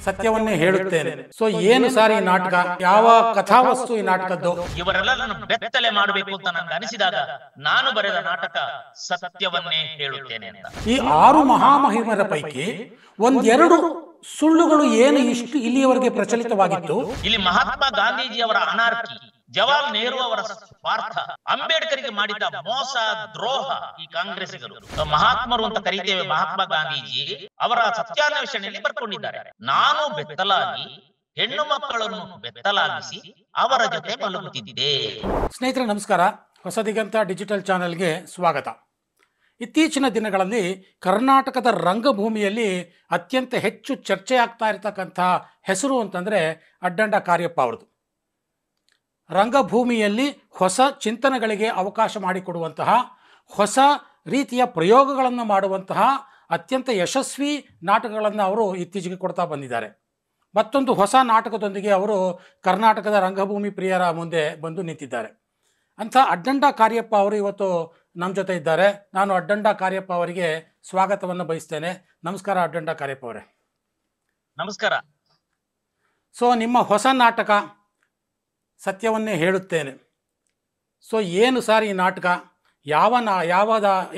ಸತ್ಯವನ್ನೇ ಹೇಳುತ್ತೇನೆ. ಸೊ ಏನು ಸಾರಿ ಈ ನಾಟಕ, ಯಾವ ಕಥಾವಸ್ತು ಈ ನಾಟಕದ್ದು? ಇವರೆಲ್ಲ ಬೆತ್ತಲೆ ಮಾಡಬೇಕು ಅಂತ ನನಗೆ ಅನಿಸಿದಾಗ ನಾನು ಬರೆದ ನಾಟಕ ಸತ್ಯವನ್ನೇ ಹೇಳುತ್ತೇನೆ ಅಂತ. ಈ 6 ಮಹಾಮಹಿಮರ ಪೈಕಿ ಒಂದೆರಡು ಸುಳ್ಳುಗಳು ಏನು ಇಷ್ಟು ಇಲ್ಲಿಯವರೆಗೆ ಪ್ರಚಲಿತವಾಗಿತ್ತು? ಇಲ್ಲಿ ಮಹಾತ್ಮ ಗಾಂಧೀಜಿಯವರ ಅನಾರ್ಕಿ, ಜವಾಹರ್ ನೆಹರು ಅವರ ಸ್ವಾರ್ಥ, ಅಂಬೇಡ್ಕರ್ಗೆ ಮಾಡಿದ ಮೋಸ ದ್ರೋಹ ಈ ಕಾಂಗ್ರೆಸ್ಸಿಗರು. ಮಹಾತ್ಮರು ಅಂತ ಕರೀತೇವೆ ಮಹಾತ್ಮ ಗಾಂಧೀಜಿ ಅವರ ಸತ್ಯಾನ್ವೇಷಣೆಯಲ್ಲಿ ಬರ್ಕೊಂಡಿದ್ದಾರೆ. ನಾನು ಬೆತ್ತಲಾಗಿ ಹೆಣ್ಣು ಮಕ್ಕಳನ್ನು ಬೆತ್ತಲಾಗಿಸಿ ಅವರ ಜೊತೆ ಮಲಗುತ್ತಿದ್ದೆ. ಸ್ನೇಹಿತರೆ ನಮಸ್ಕಾರ, ಹೊಸ ದಿಗಂತ ಡಿಜಿಟಲ್ ಚಾನೆಲ್ಗೆ ಸ್ವಾಗತ. ಇತ್ತೀಚಿನ ದಿನಗಳಲ್ಲಿ ಕರ್ನಾಟಕದ ರಂಗಭೂಮಿಯಲ್ಲಿ ಅತ್ಯಂತ ಹೆಚ್ಚು ಚರ್ಚೆ ಆಗ್ತಾ ಇರತಕ್ಕಂಥ ಹೆಸರು ಅಂತಂದರೆ ಅಡ್ಡಂಡ ಕಾರ್ಯಪ್ಪ ಅವ್ರದ್ದು. ರಂಗಭೂಮಿಯಲ್ಲಿ ಹೊಸ ಚಿಂತನೆಗಳಿಗೆ ಅವಕಾಶ ಮಾಡಿಕೊಡುವಂತಹ, ಹೊಸ ರೀತಿಯ ಪ್ರಯೋಗಗಳನ್ನು ಮಾಡುವಂತಹ ಅತ್ಯಂತ ಯಶಸ್ವಿ ನಾಟಕಗಳನ್ನು ಅವರು ಇತ್ತೀಚೆಗೆ ಕೊಡ್ತಾ ಬಂದಿದ್ದಾರೆ. ಮತ್ತೊಂದು ಹೊಸ ನಾಟಕದೊಂದಿಗೆ ಅವರು ಕರ್ನಾಟಕದ ರಂಗಭೂಮಿ ಪ್ರಿಯರ ಮುಂದೆ ಬಂದು ನಿಂತಿದ್ದಾರೆ. ಅಂಥ ಅಡ್ಡಂಡ ಕಾರ್ಯಪ್ಪ ಅವರು ಇವತ್ತು ನಮ್ಮ ಜೊತೆ ಇದ್ದಾರೆ. ನಾನು ಅಡ್ಡಂಡ ಕಾರ್ಯಪ್ಪ ಅವರಿಗೆ ಸ್ವಾಗತವನ್ನು ಬಯಸ್ತೇನೆ. ನಮಸ್ಕಾರ ಅಡ್ಡಂಡ ಕಾರ್ಯಪ್ಪ ಅವರೇ. ನಮಸ್ಕಾರ. ಸೊ ನಿಮ್ಮ ಹೊಸ ನಾಟಕ ಸತ್ಯವನ್ನೇ ಹೇಳುತ್ತೇನೆ. ಸೊ ಏನು ಸಾರ್ ಈ ನಾಟಕ,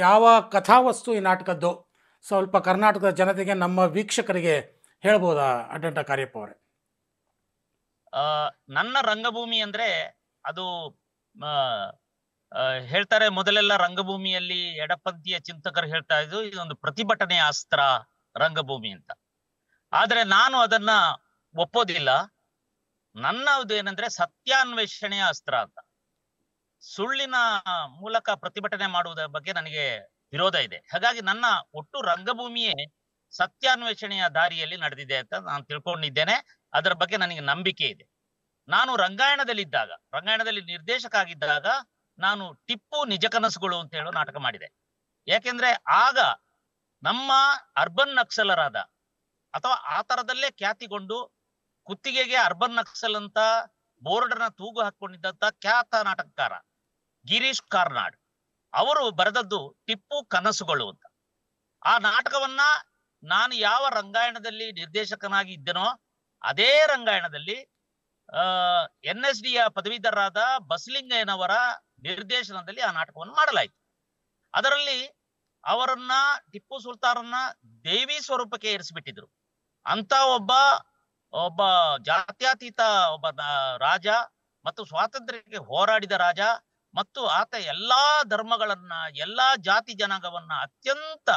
ಯಾವ ಕಥಾವಸ್ತು ಈ ನಾಟಕದ್ದು? ಸ್ವಲ್ಪ ಕರ್ನಾಟಕದ ಜನತೆಗೆ, ನಮ್ಮ ವೀಕ್ಷಕರಿಗೆ ಹೇಳ್ಬೋದಾ ಅಡ್ಡಂಡ ಕಾರ್ಯಪ್ಪ ಅವರೇ? ನನ್ನ ರಂಗಭೂಮಿ ಅಂದ್ರೆ ಅದು ಹೇಳ್ತಾರೆ, ಮೊದಲೆಲ್ಲ ರಂಗಭೂಮಿಯಲ್ಲಿ ಎಡಪಂಥೀಯ ಚಿಂತಕರು ಹೇಳ್ತಾ ಇದ್ರು ಇದೊಂದು ಪ್ರತಿಭಟನೆಯ ಅಸ್ತ್ರ ರಂಗಭೂಮಿ ಅಂತ. ಆದ್ರೆ ನಾನು ಅದನ್ನ ಒಪ್ಪೋದಿಲ್ಲ. ನನ್ನದು ಏನಂದ್ರೆ ಸತ್ಯಾನ್ವೇಷಣೆಯ ಅಸ್ತ್ರ ಅಂತ. ಸುಳ್ಳಿನ ಮೂಲಕ ಪ್ರತಿಭಟನೆ ಮಾಡುವುದರ ಬಗ್ಗೆ ನನಗೆ ವಿರೋಧ ಇದೆ. ಹಾಗಾಗಿ ನನ್ನ ಒಟ್ಟು ರಂಗಭೂಮಿಯೇ ಸತ್ಯಾನ್ವೇಷಣೆಯ ದಾರಿಯಲ್ಲಿ ನಡೆದಿದೆ ಅಂತ ನಾನು ತಿಳ್ಕೊಂಡಿದ್ದೇನೆ. ಅದರ ಬಗ್ಗೆ ನನಗೆ ನಂಬಿಕೆ ಇದೆ. ನಾನು ರಂಗಾಯಣದಲ್ಲಿ ನಿರ್ದೇಶಕ ಆಗಿದ್ದಾಗ ನಾನು ಟಿಪ್ಪು ನಿಜ ಕನಸುಗಳು ಅಂತ ಹೇಳೋ ನಾಟಕ ಮಾಡಿದೆ. ಯಾಕೆಂದ್ರೆ ಆಗ ನಮ್ಮ ಅರ್ಬನ್ ನಕ್ಸಲರಾದ ಅಥವಾ ಆ ತರದಲ್ಲೇ ಖ್ಯಾತಿಗೊಂಡು ಕುತ್ತಿಗೆಗೆ ಅರ್ಬನ್ ನಕ್ಸಲ್ ಅಂತ ಬೋರ್ಡರ್ನ ತೂಗು ಹಾಕೊಂಡಿದ್ದಂತ ಖ್ಯಾತ ನಾಟಕಕಾರ ಗಿರೀಶ್ ಕಾರ್ನಾಡ್ ಅವರು ಬರೆದದ್ದು ಟಿಪ್ಪು ಕನಸುಗಳು ಅಂತ. ಆ ನಾಟಕವನ್ನ ನಾನು ಯಾವ ರಂಗಾಯಣದಲ್ಲಿ ನಿರ್ದೇಶಕನಾಗಿ ಇದ್ದೇನೋ ಅದೇ ರಂಗಾಯಣದಲ್ಲಿ NSDಯ ಪದವೀಧರರಾದ ಬಸಲಿಂಗಯ್ಯನವರ ನಿರ್ದೇಶನದಲ್ಲಿ ಆ ನಾಟಕವನ್ನು ಮಾಡಲಾಯಿತು. ಅದರಲ್ಲಿ ಅವರನ್ನ ಟಿಪ್ಪು ಸುಲ್ತಾನನ್ನ ದೇವಿ ಸ್ವರೂಪಕ್ಕೆ ಏರಿಸಿಬಿಟ್ಟಿದ್ರು. ಅಂತ ಒಬ್ಬ ಜಾತ್ಯತೀತ ಒಬ್ಬ ರಾಜ ಮತ್ತು ಸ್ವಾತಂತ್ರ್ಯಕ್ಕೆ ಹೋರಾಡಿದ ರಾಜ ಮತ್ತು ಆತ ಎಲ್ಲಾ ಧರ್ಮಗಳನ್ನ, ಎಲ್ಲಾ ಜಾತಿ ಜನಾಂಗವನ್ನ ಅತ್ಯಂತ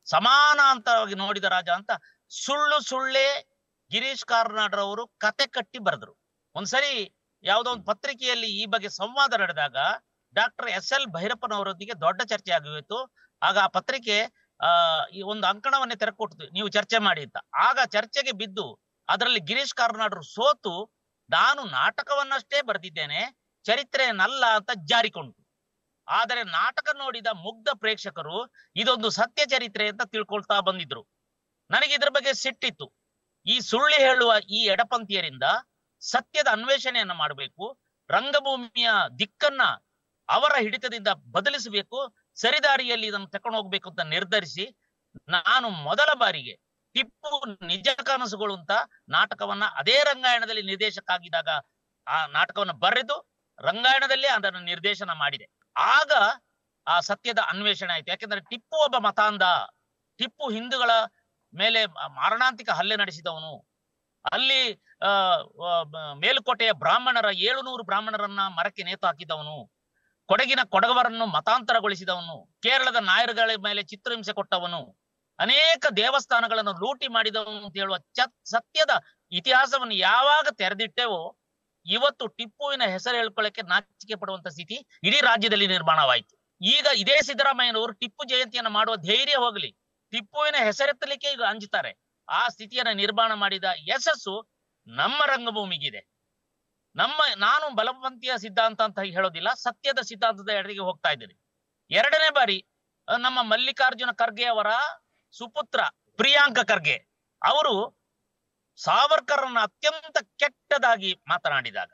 ಸಮಾನಾಂತರವಾಗಿ ನೋಡಿದ ರಾಜ ಅಂತ ಸುಳ್ಳೇ ಗಿರೀಶ್ ಕಾರ್ನಾಡ್ರವರು ಕತೆ ಕಟ್ಟಿ ಬರೆದ್ರು. ಒಂದ್ಸರಿ ಯಾವುದೋ ಒಂದು ಪತ್ರಿಕೆಯಲ್ಲಿ ಈ ಬಗ್ಗೆ ಸಂವಾದ ನಡೆದಾಗ ಡಾಕ್ಟರ್ SL ಭೈರಪ್ಪನವರೊಂದಿಗೆ ದೊಡ್ಡ ಚರ್ಚೆ ಆಗೋಯಿತು. ಆಗ ಆ ಪತ್ರಿಕೆ ಈ ಒಂದು ಅಂಕಣವನ್ನೇ ತೆರೆಕೊಟ್ಟು ನೀವು ಚರ್ಚೆ ಮಾಡಿ ಅಂತ. ಆಗ ಚರ್ಚೆಗೆ ಬಿದ್ದು ಅದರಲ್ಲಿ ಗಿರೀಶ್ ಕಾರ್ನಾಡ್ರು ಸೋತು ನಾನು ನಾಟಕವನ್ನಷ್ಟೇ ಬರೆದಿದ್ದೇನೆ, ಚರಿತ್ರೆಯನ್ನಲ್ಲ ಅಂತ ಜಾರಿಕೊಂಡು. ಆದರೆ ನಾಟಕ ನೋಡಿದ ಮುಗ್ಧ ಪ್ರೇಕ್ಷಕರು ಇದೊಂದು ಸತ್ಯ ಚರಿತ್ರೆ ಅಂತ ತಿಳ್ಕೊಳ್ತಾ ಬಂದಿದ್ರು. ನನಗೆ ಇದ್ರ ಬಗ್ಗೆ ಸಿಟ್ಟಿತ್ತು. ಈ ಸುಳ್ಳು ಹೇಳುವ ಈ ಎಡಪಂಥೀಯರಿಂದ ಸತ್ಯದ ಅನ್ವೇಷಣೆಯನ್ನ ಮಾಡಬೇಕು, ರಂಗಭೂಮಿಯ ದಿಕ್ಕನ್ನ ಅವರ ಹಿಡಿತದಿಂದ ಬದಲಿಸಬೇಕು, ಸರಿದಾರಿಯಲ್ಲಿ ಇದನ್ನು ತಕೊಂಡು ಹೋಗ್ಬೇಕು ಅಂತ ನಿರ್ಧರಿಸಿ ನಾನು ಮೊದಲ ಬಾರಿಗೆ ಟಿಪ್ಪು ನಿಜ ಕನಸುಗಳು ಅಂತ ನಾಟಕವನ್ನ ಅದೇ ರಂಗಾಯಣದಲ್ಲಿ ನಿರ್ದೇಶಕ ಆಗಿದ್ದಾಗ ಆ ನಾಟಕವನ್ನು ಬರೆದು ರಂಗಾಯಣದಲ್ಲೇ ಅದನ್ನು ನಿರ್ದೇಶನ ಮಾಡಿದೆ. ಆಗ ಆ ಸತ್ಯದ ಅನ್ವೇಷಣೆ ಆಯ್ತು. ಯಾಕೆಂದ್ರೆ ಟಿಪ್ಪು ಒಬ್ಬ ಮತಾಂಧ, ಟಿಪ್ಪು ಹಿಂದೂಗಳ ಮೇಲೆ ಮಾರಣಾಂತಿಕ ಹಲ್ಲೆ ನಡೆಸಿದವನು. ಅಲ್ಲಿ ಮೇಲುಕೋಟೆಯ 700 ಬ್ರಾಹ್ಮಣರನ್ನ ಮರಕ್ಕೆ ನೇತು ಹಾಕಿದವನು, ಕೊಡಗಿನ ಕೊಡಗವರನ್ನು ಮತಾಂತರಗೊಳಿಸಿದವನು, ಕೇರಳದ ನಾಯರುಗಳ ಮೇಲೆ ಚಿತ್ರಹಿಂಸೆ ಕೊಟ್ಟವನು, ಅನೇಕ ದೇವಸ್ಥಾನಗಳನ್ನು ಲೂಟಿ ಮಾಡಿದವನು ಅಂತ ಹೇಳುವ ಸತ್ಯದ ಇತಿಹಾಸವನ್ನು ಯಾವಾಗ ತೆರೆದಿಟ್ಟೆವೋ ಇವತ್ತು ಟಿಪ್ಪುವಿನ ಹೆಸರು ಹೇಳ್ಕೊಳ್ಳಕ್ಕೆ ನಾಚಿಕೆ ಪಡುವಂತ ಸ್ಥಿತಿ ಇಡೀ ರಾಜ್ಯದಲ್ಲಿ ನಿರ್ಮಾಣವಾಯಿತು. ಈಗ ಇದೇ ಸಿದ್ದರಾಮಯ್ಯನವರು ಟಿಪ್ಪು ಜಯಂತಿಯನ್ನು ಮಾಡುವ ಧೈರ್ಯ ಹೋಗಲಿ, ಟಿಪ್ಪುವಿನ ಹೆಸರೆತ್ತಲಿಕ್ಕೆ ಈಗ ಅಂಜುತ್ತಾರೆ. ಆ ಸ್ಥಿತಿಯನ್ನ ನಿರ್ಮಾಣ ಮಾಡಿದ ಯಶಸ್ಸು ನಮ್ಮ ರಂಗಭೂಮಿಗಿದೆ. ನಾನು ಬಲಪಂಥೀಯ ಸಿದ್ಧಾಂತ ಅಂತ ಹೇಳೋದಿಲ್ಲ, ಸತ್ಯದ ಸಿದ್ಧಾಂತದ ಎಡೆಗೆ ಹೋಗ್ತಾ ಇದ್ದೇನೆ. 2ನೇ ಬಾರಿ ನಮ್ಮ ಮಲ್ಲಿಕಾರ್ಜುನ ಖರ್ಗೆ ಅವರ ಸುಪುತ್ರ ಪ್ರಿಯಾಂಕ ಖರ್ಗೆ ಅವರು ಸಾವರ್ಕರ್ರನ್ನ ಅತ್ಯಂತ ಕೆಟ್ಟದಾಗಿ ಮಾತನಾಡಿದಾಗ,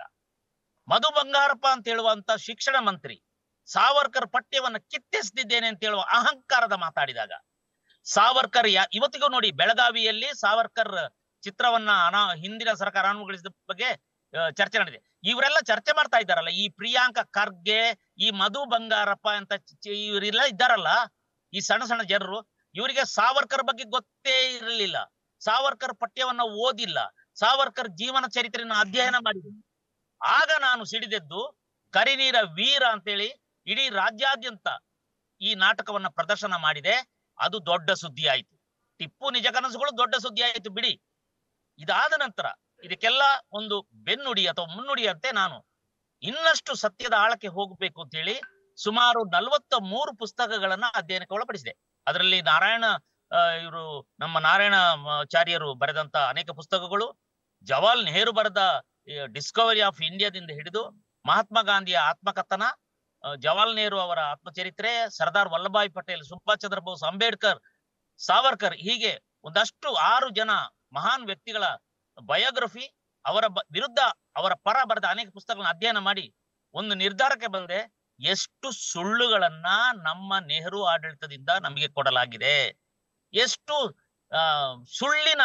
ಮಧು ಬಂಗಾರಪ್ಪ ಅಂತ ಹೇಳುವಂತ ಶಿಕ್ಷಣ ಮಂತ್ರಿ ಸಾವರ್ಕರ್ ಪಠ್ಯವನ್ನ ಕಿತ್ತೆಸ್ದಿದ್ದೇನೆ ಅಂತ ಹೇಳುವ ಅಹಂಕಾರದ ಮಾತಾಡಿದಾಗ, ಸಾವರ್ಕರ್ ಇವತ್ತಿಗೂ ನೋಡಿ ಬೆಳಗಾವಿಯಲ್ಲಿ ಸಾವರ್ಕರ್ ಚಿತ್ರವನ್ನ ಹಿಂದಿನ ಸರ್ಕಾರ ಅನಾನುಗೊಳಿಸಿದ ಬಗ್ಗೆ ಚರ್ಚೆ ನಡೆದಿದೆ. ಇವರೆಲ್ಲ ಚರ್ಚೆ ಮಾಡ್ತಾ ಇದ್ದಾರಲ್ಲ, ಈ ಪ್ರಿಯಾಂಕಾ ಖರ್ಗೆ, ಈ ಮಧು ಬಂಗಾರಪ್ಪ ಅಂತ ಇವರೆಲ್ಲ ಇದ್ದಾರಲ್ಲ, ಈ ಸಣ್ಣ ಸಣ್ಣ ಜನರು, ಇವರಿಗೆ ಸಾವರ್ಕರ್ ಬಗ್ಗೆ ಗೊತ್ತೇ ಇರಲಿಲ್ಲ, ಸಾವರ್ಕರ್ ಪಠ್ಯವನ್ನ ಓದಿಲ್ಲ, ಸಾವರ್ಕರ್ ಜೀವನ ಚರಿತ್ರೆಯನ್ನು ಅಧ್ಯಯನ ಮಾಡಿದ್ರು. ಆಗ ನಾನು ಸಿಡಿದೆದ್ದು ಕರಿನೀರ ವೀರ ಅಂತೇಳಿ ಇಡೀ ರಾಜ್ಯಾದ್ಯಂತ ಈ ನಾಟಕವನ್ನ ಪ್ರದರ್ಶನ ಮಾಡಿದೆ. ಅದು ದೊಡ್ಡ ಸುದ್ದಿ ಆಯ್ತು. ಟಿಪ್ಪು ನಿಜ ಕನಸುಗಳು ದೊಡ್ಡ ಸುದ್ದಿ ಆಯ್ತು ಬಿಡಿ. ಇದಾದ ನಂತರ ಇದಕ್ಕೆಲ್ಲ ಒಂದು ಬೆನ್ನುಡಿ ಅಥವಾ ಮುನ್ನುಡಿ ಅಂತೆ ನಾನು ಇನ್ನಷ್ಟು ಸತ್ಯದ ಆಳಕ್ಕೆ ಹೋಗಬೇಕು ಅಂತ ಹೇಳಿ ಸುಮಾರು 43 ಪುಸ್ತಕಗಳನ್ನ ಅಧ್ಯಯನಕ್ಕೆ ಒಳಪಡಿಸಿದೆ. ಅದರಲ್ಲಿ ಇವರು ನಮ್ಮ ನಾರಾಯಣಾಚಾರ್ಯರು ಬರೆದಂತ ಅನೇಕ ಪುಸ್ತಕಗಳು, ಜವಾಹರ್ಲಾಲ್ ನೆಹರು ಬರೆದ ಡಿಸ್ಕವರಿ ಆಫ್ ಇಂಡಿಯಾದಿಂದ ಹಿಡಿದು ಮಹಾತ್ಮ ಗಾಂಧಿಯ ಆತ್ಮಕಥನ, ಜವಾಹರ್ಲಾಲ್ ನೆಹರು ಅವರ ಆತ್ಮಚರಿತ್ರೆ, ಸರ್ದಾರ್ ವಲ್ಲಭಾಯ್ ಪಟೇಲ್, ಸುಭಾಷ್ ಚಂದ್ರ ಬೋಸ್, ಅಂಬೇಡ್ಕರ್, ಸಾವರ್ಕರ್, ಹೀಗೆ ಒಂದಷ್ಟು 6 ಜನ ಮಹಾನ್ ವ್ಯಕ್ತಿಗಳ ಬಯೋಗ್ರಫಿ, ಅವರ ವಿರುದ್ಧ ಅವರ ಪರ ಬರೆದ ಅನೇಕ ಪುಸ್ತಕಗಳನ್ನ ಅಧ್ಯಯನ ಮಾಡಿ ಒಂದು ನಿರ್ಧಾರಕ್ಕೆ ಬಂದೆ, ಎಷ್ಟು ಸುಳ್ಳುಗಳನ್ನ ನಮ್ಮ ನೆಹರು ಆಡಳಿತದಿಂದ ನಮಗೆ ಕೊಡಲಾಗಿದೆ, ಎಷ್ಟು ಸುಳ್ಳಿನ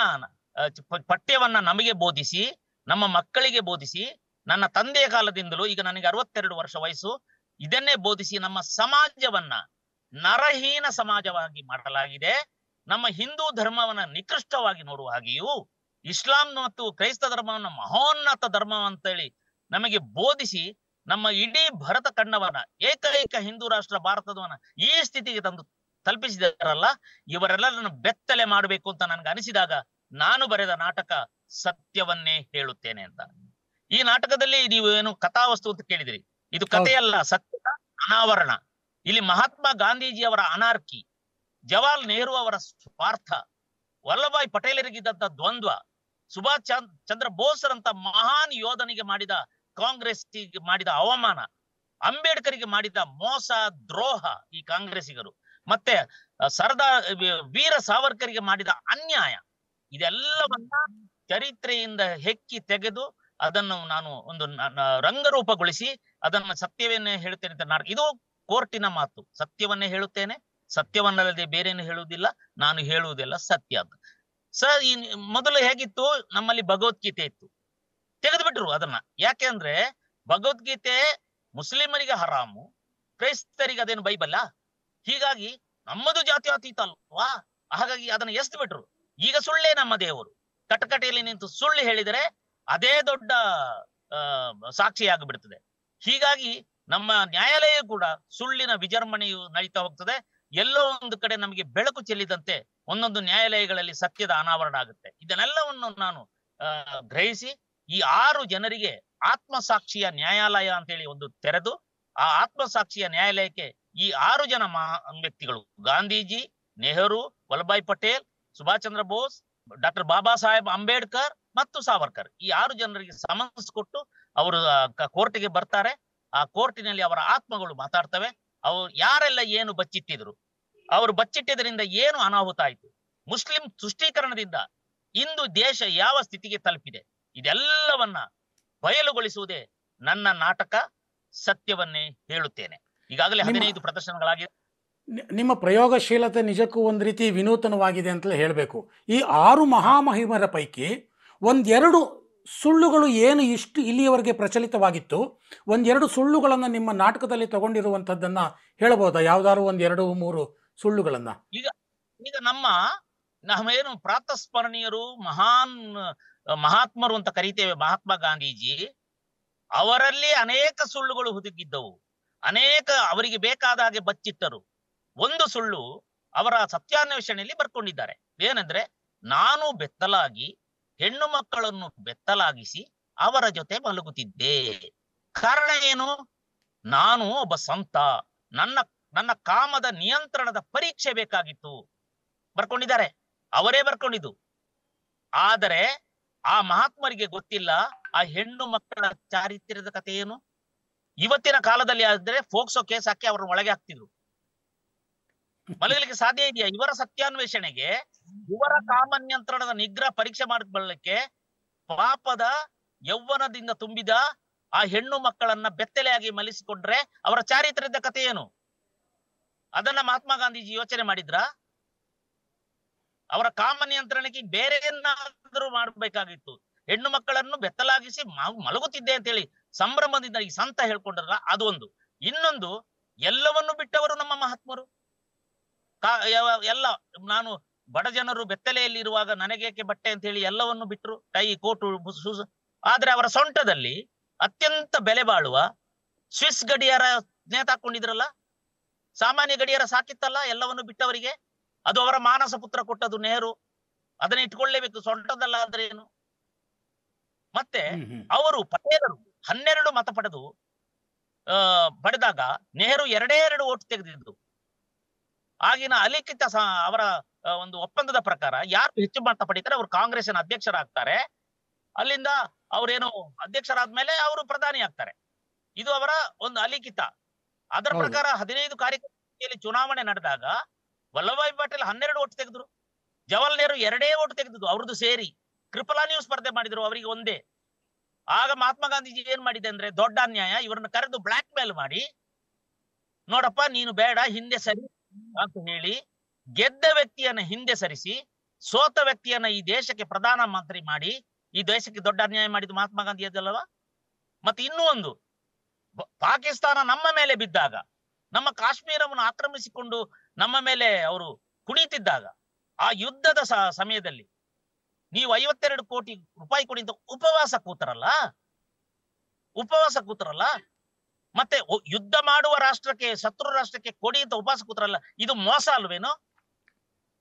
ಪಠ್ಯವನ್ನ ನಮಗೆ ಬೋಧಿಸಿ, ನಮ್ಮ ಮಕ್ಕಳಿಗೆ ಬೋಧಿಸಿ, ನನ್ನ ತಂದೆಯ ಕಾಲದಿಂದಲೂ, ಈಗ ನನಗೆ 62 ವರ್ಷ ವಯಸ್ಸು, ಇದನ್ನೇ ಬೋಧಿಸಿ ನಮ್ಮ ಸಮಾಜವನ್ನ ನರಹೀನ ಸಮಾಜವಾಗಿ ಮಾಡಲಾಗಿದೆ. ನಮ್ಮ ಹಿಂದೂ ಧರ್ಮವನ್ನ ನಿಕೃಷ್ಟವಾಗಿ ನೋಡುವ ಹಾಗೆಯೂ ಇಸ್ಲಾಂ ಮತ್ತು ಕ್ರೈಸ್ತ ಧರ್ಮವನ್ನ ಮಹೋನ್ನತ ಧರ್ಮ ಅಂತೇಳಿ ನಮಗೆ ಬೋಧಿಸಿ ನಮ್ಮ ಇಡೀ ಭರತ ಖಂಡವನ್ನ, ಏಕೈಕ ಹಿಂದೂ ರಾಷ್ಟ್ರ ಭಾರತದವನ್ನ ಈ ಸ್ಥಿತಿಗೆ ತಂದು ತಲುಪಿಸಿದಾರಲ್ಲ, ಇವರೆಲ್ಲರನ್ನು ಬೆತ್ತಲೆ ಮಾಡಬೇಕು ಅಂತ ನನ್ಗೆ ಅನಿಸಿದಾಗ ನಾನು ಬರೆದ ನಾಟಕ ಸತ್ಯವನ್ನೇ ಹೇಳುತ್ತೇನೆ ಅಂತ. ಈ ನಾಟಕದಲ್ಲಿ ನೀವು ಏನು ಕಥಾವಸ್ತು ಅಂತ ಕೇಳಿದಿರಿ, ಇದು ಕಥೆಯಲ್ಲ, ಸತ್ಯದ ಅನಾವರಣ. ಇಲ್ಲಿ ಮಹಾತ್ಮ ಗಾಂಧೀಜಿಯವರ ಅನಾರ್ಕಿ, ಜವಾಹರ್ಲಾಲ್ ನೆಹರು ಅವರ ಸ್ವಾರ್ಥ, ವಲ್ಲಭಾಯ್ ಪಟೇಲರಿಗಿದ್ದಂತ ದ್ವಂದ್ವ, ಸುಭಾಷ್ ಚಂದ್ರ ಬೋಸ್ರಂತ ಮಹಾನ್ ಯೋಧನಿಗೆ ಮಾಡಿದ ಕಾಂಗ್ರೆಸ್ ಮಾಡಿದ ಅವಮಾನ, ಅಂಬೇಡ್ಕರ್ಗೆ ಮಾಡಿದ ಮೋಸ ದ್ರೋಹ ಈ ಕಾಂಗ್ರೆಸ್ಸಿಗರು, ಮತ್ತೆ ವೀರ ಸಾವರ್ಕರ್ಗೆ ಮಾಡಿದ ಅನ್ಯಾಯ, ಇದೆಲ್ಲವನ್ನ ಚರಿತ್ರೆಯಿಂದ ಹೆಕ್ಕಿ ತೆಗೆದು ಅದನ್ನು ನಾನು ಒಂದು ರಂಗರೂಪಗೊಳಿಸಿ ಅದನ್ನ ಸತ್ಯವನ್ನೇ ಹೇಳುತ್ತೇನೆ ಅಂತ ನಾಟಕ. ಇದು ಕೋರ್ಟಿನ ಮಾತು, ಸತ್ಯವನ್ನೇ ಹೇಳುತ್ತೇನೆ, ಸತ್ಯವನ್ನಲ್ಲದೆ ಬೇರೇನು ಹೇಳುವುದಿಲ್ಲ, ನಾನು ಹೇಳುವುದಿಲ್ಲ ಸತ್ಯ ಅಂತ. ಸರ್, ಈ ಮೊದಲು ಹೇಗಿತ್ತು, ನಮ್ಮಲ್ಲಿ ಭಗವದ್ಗೀತೆ ಇತ್ತು, ತೆಗೆದು ಬಿಟ್ರು ಅದನ್ನ. ಯಾಕೆಂದ್ರೆ ಭಗವದ್ಗೀತೆ ಮುಸ್ಲಿಮರಿಗೆ ಹರಾಮು, ಕ್ರೈಸ್ತರಿಗೆ ಅದೇನು ಬೈಬಲ್ಲ, ಹೀಗಾಗಿ ನಮ್ಮದು ಜಾತ್ಯತೀತ ಅಲ್ವಾ, ಹಾಗಾಗಿ ಅದನ್ನ ಎಸ್ದು ಬಿಟ್ರು. ಈಗ ಸುಳ್ಳೇ ನಮ್ಮ ದೇವರು, ಕಟಕಟೆಯಲ್ಲಿ ನಿಂತು ಸುಳ್ಳು ಹೇಳಿದರೆ ಅದೇ ದೊಡ್ಡ ಸಾಕ್ಷಿಯಾಗಿಬಿಡ್ತದೆ. ಹೀಗಾಗಿ ನಮ್ಮ ನ್ಯಾಯಾಲಯ ಕೂಡ ಸುಳ್ಳಿನ ವಿಜೃಂಭಣೆಯು ನಡೀತಾ ಹೋಗ್ತದೆ. ಎಲ್ಲೋ ಒಂದು ಕಡೆ ನಮಗೆ ಬೆಳಕು ಚೆಲ್ಲಿದಂತೆ ಒಂದೊಂದು ನ್ಯಾಯಾಲಯಗಳಲ್ಲಿ ಸತ್ಯದ ಅನಾವರಣ ಆಗುತ್ತೆ. ಇದನ್ನೆಲ್ಲವನ್ನು ನಾನು ಗ್ರಹಿಸಿ ಈ 6 ಜನರಿಗೆ ಆತ್ಮಸಾಕ್ಷಿಯ ನ್ಯಾಯಾಲಯ ಅಂತೇಳಿ ಒಂದು ತೆರೆದು, ಆ ಆತ್ಮಸಾಕ್ಷಿಯ ನ್ಯಾಯಾಲಯಕ್ಕೆ ಈ 6 ಜನ ವ್ಯಕ್ತಿಗಳು, ಗಾಂಧೀಜಿ, ನೆಹರು, ವಲ್ಲಭಾಯ್ ಪಟೇಲ್, ಸುಭಾಷ್ ಚಂದ್ರ ಬೋಸ್, ಡಾಕ್ಟರ್ ಬಾಬಾ ಸಾಹೇಬ್ ಅಂಬೇಡ್ಕರ್ ಮತ್ತು ಸಾವರ್ಕರ್, ಈ 6 ಜನರಿಗೆ ಸಮನ್ಸ್ ಕೊಟ್ಟು ಅವರು ಕೋರ್ಟಿಗೆ ಬರ್ತಾರೆ. ಆ ಕೋರ್ಟಿನಲ್ಲಿ ಅವರ ಆತ್ಮಗಳು ಮಾತಾಡ್ತವೆ. ಅವ್ರು ಯಾರೆಲ್ಲ ಏನು ಬಚ್ಚಿಟ್ಟಿದ್ರು, ಅವರು ಬಚ್ಚಿಟ್ಟಿದ್ರಿಂದ ಏನು ಅನಾಹುತ ಆಯ್ತು, ಮುಸ್ಲಿಂ ತುಷ್ಟೀಕರಣದಿಂದ ಇಂದು ದೇಶ ಯಾವ ಸ್ಥಿತಿಗೆ ತಲುಪಿದೆ, ಇದೆಲ್ಲವನ್ನ ಬಯಲುಗೊಳಿಸುವುದೇ ನನ್ನ ನಾಟಕ ಸತ್ಯವನ್ನೇ ಹೇಳುತ್ತೇನೆ. ಈಗಾಗಲೇ 15 ಪ್ರದರ್ಶನಗಳಾಗಿದೆ. ನಿಮ್ಮ ಪ್ರಯೋಗಶೀಲತೆ ನಿಜಕ್ಕೂ ಒಂದು ರೀತಿ ವಿನೂತನವಾಗಿದೆ ಅಂತಲೇ ಹೇಳಬೇಕು. ಈ 6 ಮಹಾಮಹಿಮರ ಪೈಕಿ ಒಂದೆರಡು ಸುಳ್ಳುಗಳು ಏನು ಇಷ್ಟು ಇಲ್ಲಿಯವರೆಗೆ ಪ್ರಚಲಿತವಾಗಿತ್ತು, ಒಂದೆರಡು ಸುಳ್ಳುಗಳನ್ನು ನಿಮ್ಮ ನಾಟಕದಲ್ಲಿ ತಗೊಂಡಿರುವಂಥದ್ದನ್ನು ಹೇಳ್ಬೋದಾ? ಯಾವ್ದಾದ್ರು 1, 2, 3 ಸುಳ್ಳುಗಳನ್ನ. ಈಗ ನಮ್ಮೇನು ಪ್ರಾತಸ್ಮರಣೀಯರು, ಮಹಾತ್ಮರು ಅಂತ ಕರೀತೇವೆ, ಮಹಾತ್ಮ ಗಾಂಧೀಜಿ ಅವರಲ್ಲಿ ಅನೇಕ ಸುಳ್ಳುಗಳು ಹುದುಗಿದ್ದವು, ಅನೇಕ ಅವರಿಗೆ ಬೇಕಾದ ಹಾಗೆ ಬಚ್ಚಿಟ್ಟರು. ಒಂದು ಸುಳ್ಳು ಅವರ ಸತ್ಯಾನ್ವೇಷಣೆಯಲ್ಲಿ ಬರ್ಕೊಂಡಿದ್ದಾರೆ. ಏನಂದ್ರೆ, ನಾನು ಬೆತ್ತಲಾಗಿ ಹೆಣ್ಣು ಮಕ್ಕಳನ್ನು ಬೆತ್ತಲಾಗಿಸಿ ಅವರ ಜೊತೆ ಮಲಗುತ್ತಿದ್ದೆ. ಕಾರಣ ಏನು? ನಾನು ಒಬ್ಬ ಸಂತ, ನನ್ನ ಕಾಮದ ನಿಯಂತ್ರಣದ ಪರೀಕ್ಷೆ ಬೇಕಾಗಿತ್ತು ಬರ್ಕೊಂಡಿದ್ದಾರೆ, ಅವರೇ ಬರ್ಕೊಂಡಿದ್ದು. ಆದರೆ ಆ ಮಹಾತ್ಮರಿಗೆ ಗೊತ್ತಿಲ್ಲ ಆ ಹೆಣ್ಣು ಮಕ್ಕಳ ಚಾರಿತ್ರ್ಯದ ಕಥೆ ಏನು. ಇವತ್ತಿನ ಕಾಲದಲ್ಲಿ ಆದ್ರೆ ಫೋಕ್ಸೋ ಕೇಸ್ ಹಾಕಿ ಅವ್ರನ್ನ ಒಳಗೆ ಹಾಕ್ತಿದ್ರು. ಮಲಗಲಿಕ್ಕೆ ಸಾಧ್ಯ ಇದೆಯಾ? ಇವರ ಸತ್ಯಾನ್ವೇಷಣೆಗೆ, ಇವರ ಕಾಮ ನಿಯಂತ್ರಣದ ನಿಗ್ರಹ ಪರೀಕ್ಷೆ ಮಾಡಲಿಕ್ಕೆ ಪಾಪದ ಯೌವನದಿಂದ ತುಂಬಿದ ಆ ಹೆಣ್ಣು ಮಕ್ಕಳನ್ನ ಬೆತ್ತಲೆಯಾಗಿ ಮಲಿಸಿಕೊಂಡ್ರೆ ಅವರ ಚಾರಿತ್ರ್ಯದ ಕಥೆ ಏನು? ಅದನ್ನ ಮಹಾತ್ಮ ಗಾಂಧೀಜಿ ಯೋಚನೆ ಮಾಡಿದ್ರ? ಅವರ ಕಾಮ ನಿಯಂತ್ರಣಕ್ಕೆ ಬೇರೆಯನ್ನಾದ್ರೂ ಮಾಡಬೇಕಾಗಿತ್ತು. ಹೆಣ್ಣು ಮಕ್ಕಳನ್ನು ಬೆತ್ತಲಾಗಿಸಿ ಮಲಗುತ್ತಿದ್ದೆ ಅಂತ ಹೇಳಿ ಸಂಭ್ರಮದಿಂದ ಈ ಸಂತ ಹೇಳ್ಕೊಂಡ್ರಲ್ಲ, ಅದು ಒಂದು. ಇನ್ನೊಂದು, ಎಲ್ಲವನ್ನು ಬಿಟ್ಟವರು ನಮ್ಮ ಮಹಾತ್ಮರು. ಎಲ್ಲ ನಾನು ಬಡ ಜನರು ಬೆತ್ತಲೆಯಲ್ಲಿ ಇರುವಾಗ ನನಗೇಕೆ ಬಟ್ಟೆ ಅಂತ ಹೇಳಿ ಎಲ್ಲವನ್ನು ಬಿಟ್ಟರು, ಟೈ, ಕೋಟು, ಶೂಸ್. ಆದ್ರೆ ಅವರ ಸೊಂಟದಲ್ಲಿ ಅತ್ಯಂತ ಬೆಲೆ ಬಾಳುವ ಸ್ವಿಸ್ ಗಡಿಯಾರ ನೇತಾಕೊಂಡಿದ್ರಲ್ಲ, ಸಾಮಾನ್ಯ ಗಡಿಯಾರ ಸಾಕಿತ್ತಲ್ಲ ಎಲ್ಲವನ್ನು ಬಿಟ್ಟವರಿಗೆ. ಅದು ಅವರ ಮಾನಸ ಪುತ್ರ ಕೊಟ್ಟದು ನೆಹರು. ಅದನ್ನ ಇಟ್ಕೊಳ್ಳೇಬೇಕು, ಸೊಂಟದಲ್ಲ ಅಂದ್ರೆ ಏನು. ಮತ್ತೆ ಅವರು ಪಟೇಲರು 12 ಮತ ಪಡೆದಾಗ ನೆಹರು 2 ಓಟ್ ತೆಗೆದಿದ್ದು. ಆಗಿನ ಅಲಿಖಿತ ಅವರ ಒಂದು ಒಪ್ಪಂದದ ಪ್ರಕಾರ ಯಾರು ಹೆಚ್ಚು ಮತ ಪಡೀತಾರೆ ಅವರು ಕಾಂಗ್ರೆಸ್ಸಿನ ಅಧ್ಯಕ್ಷರಾಗ್ತಾರೆ. ಅಲ್ಲಿಂದ ಅವರೇನು ಅಧ್ಯಕ್ಷರಾದ್ಮೇಲೆ ಅವರು ಪ್ರಧಾನಿ ಆಗ್ತಾರೆ. ಇದು ಅವರ ಒಂದು ಅಲಿಖಿತ. ಅದರ ಪ್ರಕಾರ 15 ಕಾರ್ಯಕ್ರಮದಲ್ಲಿ ಚುನಾವಣೆ ನಡೆದಾಗ ವಲ್ಲಭಾಯ್ ಪಟೇಲ್ 12 ಓಟ್ ತೆಗೆದ್ರು, ಜವಾಹರ್ಲಾಲ್ ನೆಹರು 2 ಓಟ್ ತೆಗೆದಿದ್ದು ಅವ್ರದ್ದು ಸೇರಿ. ಕೃಪಲಾ ನೀವು ಸ್ಪರ್ಧೆ ಮಾಡಿದ್ರು, ಅವರಿಗೆ ಒಂದೇ. ಆಗ ಮಹಾತ್ಮ ಗಾಂಧೀಜಿ ಏನ್ ಮಾಡಿದೆ ಅಂದ್ರೆ ದೊಡ್ಡ ಅನ್ಯಾಯ, ಇವರನ್ನ ಕರೆದು ಬ್ಲಾಕ್ ಮೇಲ್ ಮಾಡಿ, ನೋಡಪ್ಪ ನೀನು ಬೇಡ ಹಿಂದೆ ಸರಿ ಅಂತ ಹೇಳಿ ಗೆದ್ದ ವ್ಯಕ್ತಿಯನ್ನ ಹಿಂದೆ ಸರಿಸಿ ಸೋತ ವ್ಯಕ್ತಿಯನ್ನ ಈ ದೇಶಕ್ಕೆ ಪ್ರಧಾನ ಮಂತ್ರಿ ಮಾಡಿ ಈ ದೇಶಕ್ಕೆ ದೊಡ್ಡ ಅನ್ಯಾಯ ಮಾಡಿದ್ದು ಮಹಾತ್ಮ ಗಾಂಧಿ ಅದಲ್ಲವಾ. ಮತ್ತೆ ಇನ್ನೂ ಒಂದು, ಪಾಕಿಸ್ತಾನ ನಮ್ಮ ಮೇಲೆ ಬಿದ್ದಾಗ, ನಮ್ಮ ಕಾಶ್ಮೀರವನ್ನು ಆಕ್ರಮಿಸಿಕೊಂಡು ನಮ್ಮ ಮೇಲೆ ಅವರು ಕುಣಿತಿದ್ದಾಗ, ಆ ಯುದ್ಧದ ಸಮಯದಲ್ಲಿ ನೀವು 52 ಕೋಟಿ ರೂಪಾಯಿ ಕೊಡಿ ಅಂತ ಉಪವಾಸ ಕೂತರಲ್ಲ. ಮತ್ತೆ ಯುದ್ಧ ಮಾಡುವ ರಾಷ್ಟ್ರಕ್ಕೆ, ಶತ್ರು ರಾಷ್ಟ್ರಕ್ಕೆ ಕೊಡಿ ಅಂತ ಉಪವಾಸ ಕೂತರಲ್ಲ, ಇದು ಮೋಸ ಅಲ್ವೇನು?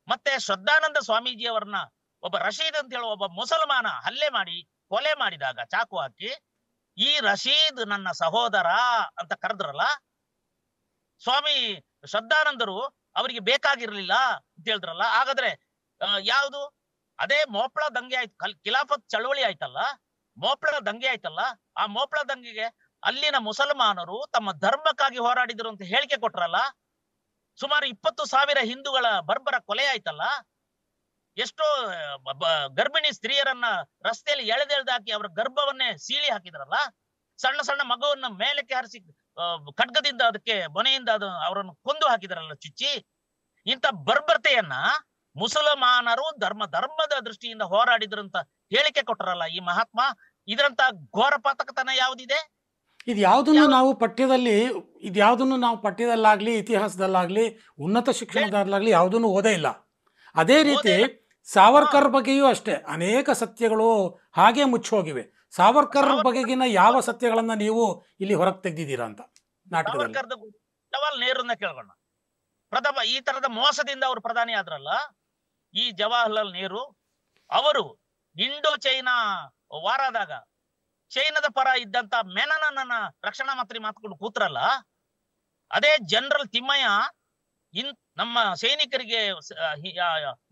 ಮತ್ತೆ ಶ್ರದ್ಧಾನಂದ ಸ್ವಾಮೀಜಿ ಅವರನ್ನ ಒಬ್ಬ ರಶೀದ್ ಅಂತ ಹೇಳುವ ಒಬ್ಬ ಮುಸಲ್ಮಾನ ಹಲ್ಲೆ ಮಾಡಿ ಕೊಲೆ ಮಾಡಿದಾಗ ಚಾಕು ಹಾಕಿ, ಈ ರಶೀದ್ ನನ್ನ ಸಹೋದರ ಅಂತ ಕರೆದ್ರಲ್ಲ, ಸ್ವಾಮಿ ಶ್ರದ್ಧಾನಂದರು ಅವರಿಗೆ ಬೇಕಾಗಿರ್ಲಿಲ್ಲ ಅಂತ ಹೇಳಿದ್ರಲ್ಲ. ಹಾಗಾದ್ರೆ ಯಾವುದು? ಅದೇ ಮೋಪಳ ದಂಗೆ ಆಯ್ತು, ಖಿಲಾಫತ್ ಚಳವಳಿ ಆಯ್ತಲ್ಲ, ಮೋಪಳ ದಂಗೆ ಆಯ್ತಲ್ಲ. ಆ ಮೋಪಳ ದಂಗೆಗೆ ಅಲ್ಲಿನ ಮುಸಲ್ಮಾನರು ತಮ್ಮ ಧರ್ಮಕ್ಕಾಗಿ ಹೋರಾಡಿದ್ರು ಅಂತ ಹೇಳಿಕೆ ಕೊಟ್ರಲ್ಲ. ಸುಮಾರು 20,000 ಹಿಂದೂಗಳ ಬರ್ಬರ ಕೊಲೆ ಆಯ್ತಲ್ಲ. ಎಷ್ಟೋ ಗರ್ಭಿಣಿ ಸ್ತ್ರೀಯರನ್ನ ರಸ್ತೆಯಲ್ಲಿ ಎಳೆದಾಕಿ ಅವರ ಗರ್ಭವನ್ನೇ ಸೀಳಿ ಹಾಕಿದ್ರಲ್ಲ. ಸಣ್ಣ ಸಣ್ಣ ಮಗುವನ್ನ ಮೇಲಕ್ಕೆ ಹಾರಿಸಿ ಖಡ್ಗದಿಂದ ಅದಕ್ಕೆ ಮೊನೆಯಿಂದ ಅವರನ್ನು ಕೊಂದು ಹಾಕಿದ್ರಲ್ಲ ಚುಚ್ಚಿ. ಇಂಥ ಬರ್ಬರತೆಯನ್ನ ಮುಸಲ್ಮಾನರು ಧರ್ಮದ ದೃಷ್ಟಿಯಿಂದ ಹೋರಾಡಿದ್ರು ಅಂತ ಹೇಳಿಕೆ ಕೊಟ್ಟರಲ್ಲ ಈ ಮಹಾತ್ಮ. ಇದರಂತ ಘೋರ ಪಾತಕತನ ಯಾವುದಿದೆ? ಇದ್ಯಾವುದನ್ನು ನಾವು ಪಠ್ಯದಲ್ಲಾಗ್ಲಿ ಇತಿಹಾಸದಲ್ಲಾಗ್ಲಿ ಉನ್ನತ ಶಿಕ್ಷಣದಲ್ಲಾಗ್ಲಿ ಯಾವುದನ್ನು ಓದೇ ಇಲ್ಲ. ಅದೇ ರೀತಿ ಸಾವರ್ಕರ್ ಬಗ್ಗೆಯೂ ಅಷ್ಟೇ ಅನೇಕ ಸತ್ಯಗಳು ಹಾಗೆ ಮುಚ್ಚೋಗಿವೆ. ಸಾವರ್ಕರ್ ಬಗೆಗಿನ ಯಾವ ಸತ್ಯಗಳನ್ನ ನೀವು ಇಲ್ಲಿ ಹೊರಗೆ ತೆಗೆದಿದ್ದೀರಾ ಅಂತ ನಾಟಕದಲ್ಲಿ? ಜವಾಹರ್ಲಾಲ್ ನೆಹರನ್ನ ಕೇಳೋಣ. ಈ ತರದ ಮೋಸದಿಂದ ಅವರು ಪ್ರಧಾನಿ ಆದ್ರಲ್ಲ ಈ ಜವಾಹರ್ಲಾಲ್ ನೆಹರು. ಅವರು ಇಂಡೋ ಚೈನಾ ವಾರದಾಗ ಚೈನಾದ ಪರ ಇದ್ದಂತ ಮೆನನನ್ನ ರಕ್ಷಣಾ ಮಂತ್ರಿ ಮಾತ್ಕೊಂಡು ಕೂತ್ರಲ್ಲ. ಅದೇ ಜನರಲ್ ತಿಮ್ಮಯ್ಯ ನಮ್ಮ ಸೈನಿಕರಿಗೆ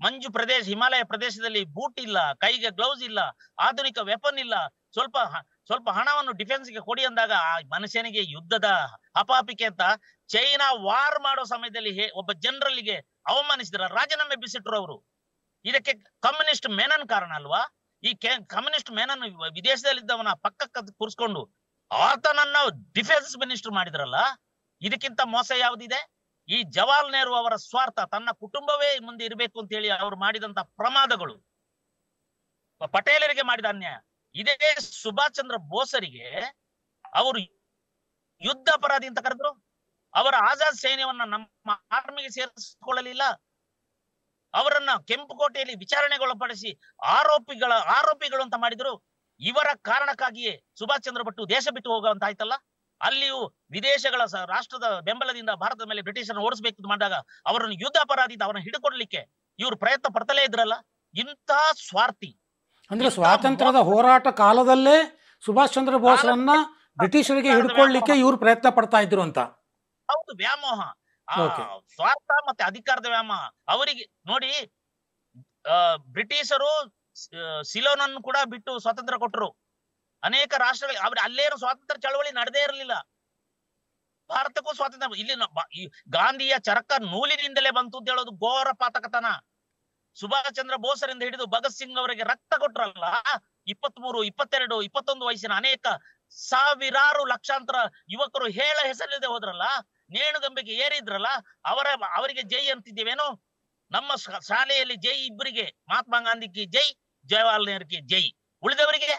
ಮಂಜು ಪ್ರದೇಶ, ಹಿಮಾಲಯ ಪ್ರದೇಶದಲ್ಲಿ ಬೂಟ್ ಇಲ್ಲ, ಕೈಗೆ ಗ್ಲೌಸ್ ಇಲ್ಲ, ಆಧುನಿಕ ವೆಪನ್ ಇಲ್ಲ, ಸ್ವಲ್ಪ ಹಣವನ್ನು ಡಿಫೆನ್ಸ್ಗೆ ಕೊಡಿ ಅಂದಾಗ ಆ ಮನುಷ್ಯನಿಗೆ ಯುದ್ಧದ ಹಪಾಪಿಕೆ ಅಂತ ಚೈನಾ ವಾರ್ ಮಾಡೋ ಸಮಯದಲ್ಲಿ ಒಬ್ಬ ಜನರಲ್ಗೆ ಅವಮಾನಿಸಿದ್ರ, ರಾಜೀನಾಮೆ ಬಿಸಿಟ್ರು ಅವರು. ಇದಕ್ಕೆ ಕಮ್ಯುನಿಸ್ಟ್ ಮೆನನ್ ಕಾರಣ ಅಲ್ವಾ? ಈ ಕಮ್ಯುನಿಸ್ಟ್ ಮೆನನ್ ವಿದೇಶದಲ್ಲಿದ್ದವನ ಪಕ್ಕಕ್ಕೆ ಕೂರಿಸ್ಕೊಂಡು ಆತನನ್ನ ಡಿಫೆನ್ಸ್ ಮಿನಿಸ್ಟರ್ ಮಾಡಿದ್ರಲ್ಲ. ಇದಕ್ಕಿಂತ ಮೋಸ ಯಾವುದಿದೆ? ಈ ಜವಾಹರ್ಲಾಲ್ ನೆಹರು ಅವರ ಸ್ವಾರ್ಥ, ತನ್ನ ಕುಟುಂಬವೇ ಮುಂದೆ ಇರಬೇಕು ಅಂತ ಹೇಳಿ ಅವರು ಮಾಡಿದಂತ ಪ್ರಮಾದಗಳು, ಪಟೇಲರಿಗೆ ಮಾಡಿದ ಅನ್ಯಾಯ. ಇದೇ ಸುಭಾಷ್ ಚಂದ್ರ ಬೋಸರಿಗೆ ಅವರು ಯುದ್ಧ ಅಪರಾಧಿ ಅಂತ ಕರೆದ್ರು. ಅವರ ಆಜಾದ್ ಸೈನ್ಯವನ್ನ ನಮ್ಮ ಆರ್ಮಿಗೆ ಸೇರಿಸಿಕೊಳ್ಳಲಿಲ್ಲ. ಅವರನ್ನ ಕೆಂಪುಕೋಟೆಯಲ್ಲಿ ವಿಚಾರಣೆಗೊಳಪಡಿಸಿ ಆರೋಪಿಗಳು ಅಂತ ಮಾಡಿದ್ರು. ಇವರ ಕಾರಣಕ್ಕಾಗಿಯೇ ಸುಭಾಷ್ ಚಂದ್ರ ಭಟ್ಟು ದೇಶ ಬಿಟ್ಟು ಹೋಗುವಂತ ಆಯ್ತಲ್ಲ. ಅಲ್ಲಿಯೂ ವಿದೇಶಗಳ ರಾಷ್ಟ್ರದ ಬೆಂಬಲದಿಂದ ಭಾರತದ ಮೇಲೆ ಬ್ರಿಟಿಷರನ್ನು ಓಡಿಸಬೇಕು ಮಾಡಿದಾಗ ಅವರನ್ನು ಯುದ್ಧ ಅಪರಾಧಿ ಅವರನ್ನು ಹಿಡ್ಕೊಡ್ಲಿಕ್ಕೆ ಇವರು ಪ್ರಯತ್ನ ಪಡ್ತಲೇ ಇದ್ರಲ್ಲ. ಇಂಥ ಸ್ವಾರ್ಥಿ ಅಂದ್ರೆ ಸ್ವಾತಂತ್ರ್ಯದ ಹೋರಾಟ ಕಾಲದಲ್ಲೇ ಸುಭಾಷ್ ಚಂದ್ರ ಬೋಸ್ರನ್ನ ಬ್ರಿಟಿಷರಿಗೆ ಹಿಡ್ಕೊಳ್ಳಿಕ್ಕೆ ಇವ್ರು ಪ್ರಯತ್ನ ಪಡ್ತಾ ಇದ್ರು ಅಂತ. ಹೌದು, ವ್ಯಾಮೋಹ, ಸ್ವಾರ್ಥ ಮತ್ತೆ ಅಧಿಕಾರದ ವ್ಯಾಮೋಹ. ಅವರಿಗೆ ನೋಡಿ, ಬ್ರಿಟಿಷರು ಸಿಲೋನನ್ನು ಕೂಡ ಬಿಟ್ಟು ಸ್ವಾತಂತ್ರ್ಯ ಕೊಟ್ಟರು. ಅನೇಕ ರಾಷ್ಟ್ರಗಳಿಗೆ ಅಲ್ಲೇನು ಸ್ವಾತಂತ್ರ್ಯ ಚಳವಳಿ ನಡೆದೇ ಇರಲಿಲ್ಲ. ಭಾರತಕ್ಕೂ ಸ್ವಾತಂತ್ರ್ಯ ಇಲ್ಲಿ ಗಾಂಧಿಯ ಚರಕ ನೂಲಿನಿಂದಲೇ ಬಂತು ಅಂತ ಹೇಳೋದು ಘೋರ ಪಾತಕತನ. ಸುಭಾಷ್ ಚಂದ್ರ ಬೋಸರಿಂದ ಹಿಡಿದು ಭಗತ್ ಸಿಂಗ್ ಅವರಿಗೆ ರಕ್ತ ಕೊಟ್ರಲ್ಲ. 23, 22, 21 ವಯಸ್ಸಿನ ಅನೇಕ ಸಾವಿರಾರು ಲಕ್ಷಾಂತರ ಯುವಕರು ಹೆಸರಿಲ್ಲದೆ ಹೋದ್ರಲ್ಲ, ನೇಣುಗಂಬೆಗೆ ಏರಿದ್ರಲ್ಲ, ಅವರಿಗೆ ಜೈ ಅಂತಿದ್ದೇವೇನು? ನಮ್ಮ ಶಾಲೆಯಲ್ಲಿ ಜೈ ಇಬ್ಬರಿಗೆ, ಮಹಾತ್ಮ ಗಾಂಧಿ ಕಿ ಜೈ, ಜವಾಹರ್ಲಾಲ್ ನೆಹರು ಕಿ ಜೈ. ಉಳಿದವರಿಗೆ